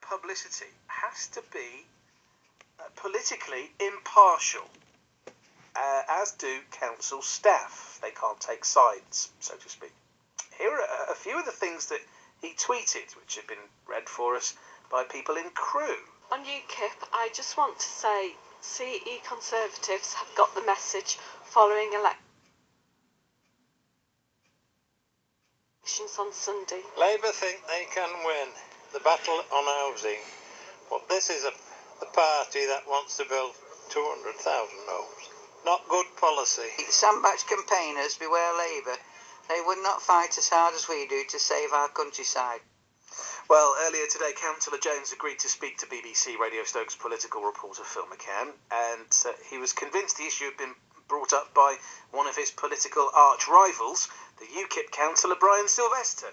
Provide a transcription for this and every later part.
publicity has to be politically impartial, as do council staff. They can't take sides, so to speak. Here are a few of the things that he tweeted, which have been read for us by people in Crewe. On UKIP, I just want to say CE Conservatives have got the message following elections on Sunday. Labour think they can win the battle on housing, but this is the party that wants to build 200,000 homes. Not good policy. Sandbach campaigners, beware Labour. They would not fight as hard as we do to save our countryside. Well, earlier today, Councillor Jones agreed to speak to BBC Radio Stoke's political reporter Phil McCann, and he was convinced the issue had been brought up by one of his political arch-rivals, the UKIP councillor Brian Sylvester.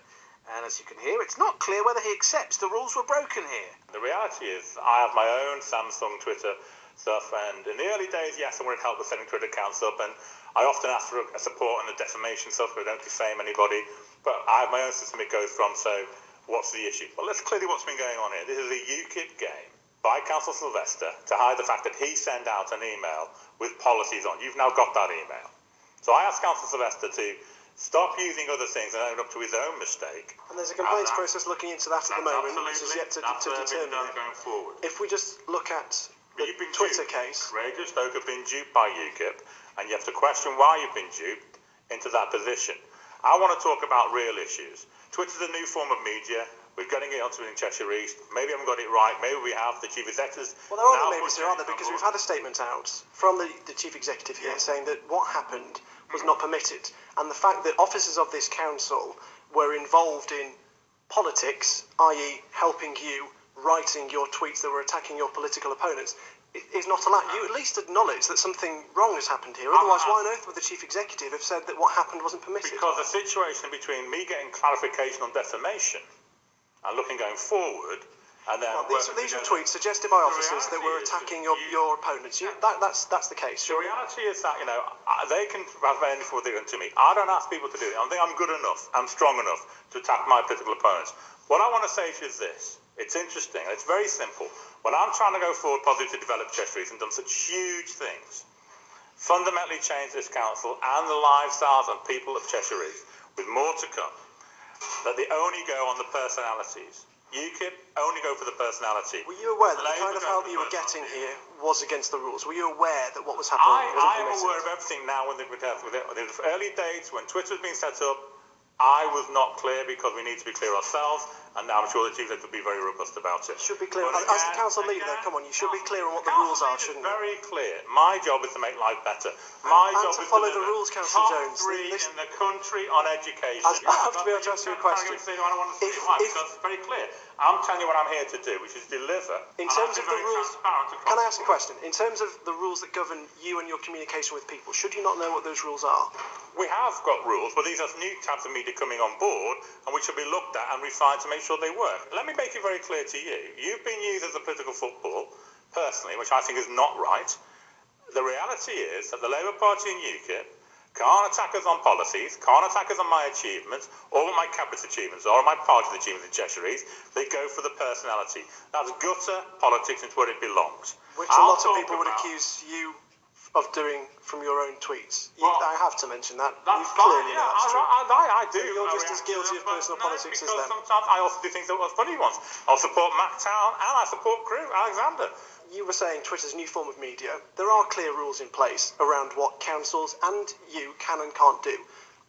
And as you can hear, it's not clear whether he accepts the rules were broken here. The reality is, I have my own Samsung Twitter stuff, and in the early days, yes, I wanted help with setting Twitter accounts up, and I often ask for a support on the defamation stuff, but I don't defame anybody. But I have my own system it goes from, so what's the issue? Well, that's clearly what's been going on here. This is a UKIP game by Councillor Sylvester to hide the fact that he sent out an email with policies on. You've now got that email. So I asked Councillor Sylvester to stop using other things and own up to his own mistake. And there's a complaints process looking into that at the moment, which is yet to determine going forward. If we just look at the Twitter case. Radio Stoke have been duped by UKIP, and you have to question why you've been duped into that position. I want to talk about real issues. Twitter's a new form of media. We're getting it onto in Cheshire East. Maybe I haven't got it right. Maybe we have. The chief executives. Well, there are no maybes here, aren't there? Because we've had a statement out from the chief executive here saying that what happened was not permitted. And the fact that officers of this council were involved in politics, i.e. helping you, writing your tweets that were attacking your political opponents, is not allowed. You at least acknowledge that something wrong has happened here. Otherwise, why on earth would the chief executive have said that what happened wasn't permitted? Because the situation between me getting clarification on defamation and looking going forward, and then these were tweets suggested by officers that were attacking your opponents. That's the case. The reality is that they can have anything what they're doing to me. I don't ask people to do it. I think I'm good enough. I'm strong enough to attack my political opponents. What I want to say to you is this. It's interesting. It's very simple. When I'm trying to go forward positively to develop Cheshire East and done such huge things, fundamentally change this council and the lifestyles of people of Cheshire East, with more to come, that they only go on the personalities. UKIP only go for the personality. Were you aware that the kind of help you were getting here was against the rules? Were you aware that what was happening wasn't permitted? I am aware of everything now. When the early days, when Twitter was being set up, I was not clear because we need to be clear ourselves, and I'm sure the chief will be very robust about it. Should be clear. As the council leader, come on, you should be clear on what the rules are, shouldn't you? Very clear. My job is to make life better. My job to is follow to the rules, Councillor Jones. Top 3 in the country on education. I have to be able to ask you a question. Because it's very clear. I'm telling you what I'm here to do, which is deliver. In terms of the rules, can I ask a question? In terms of the rules that govern you and your communication with people, should you not know what those rules are? We have got rules, but these are new types of media coming on board, and which should be looked at and refined to make sure they work. Let me make it very clear to you. You've been used as a political football, personally, which I think is not right. The reality is that the Labour Party and UKIP can't attack us on policies, can't attack us on my achievements, or my cabinet achievements, or my party's achievements in Cheshire East. They go for the personality. That's gutter politics, and it's where it belongs. Which a lot of people would accuse you of doing from your own tweets. I have to mention that. You clearly know that's true. I do. You're just as guilty of personal politics as them. Sometimes I also do things that were funny ones. I'll support Mactown and I support Crewe, Alexander. You were saying Twitter's a new form of media. There are clear rules in place around what councils and you can and can't do.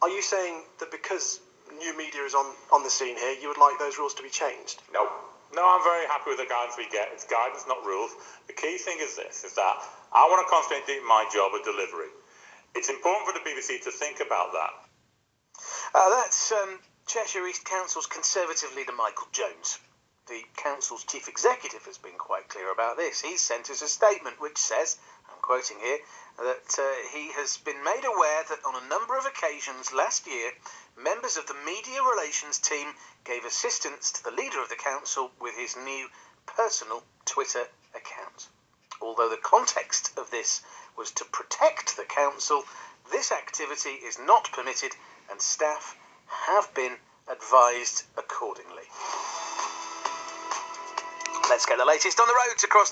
Are you saying that because new media is on the scene here, you would like those rules to be changed? No. No, I'm very happy with the guidance we get. It's guidance, not rules. The key thing is this, is that I want to concentrate on my job of delivery. It's important for the BBC to think about that. That's Cheshire East Council's Conservative leader, Michael Jones. The council's chief executive has been quite clear about this. He sent us a statement which says, I'm quoting here, that he has been made aware that on a number of occasions last year, members of the media relations team gave assistance to the leader of the council with his new personal Twitter account. Although the context of this was to protect the council, this activity is not permitted and staff have been advised accordingly. Let's get the latest on the roads across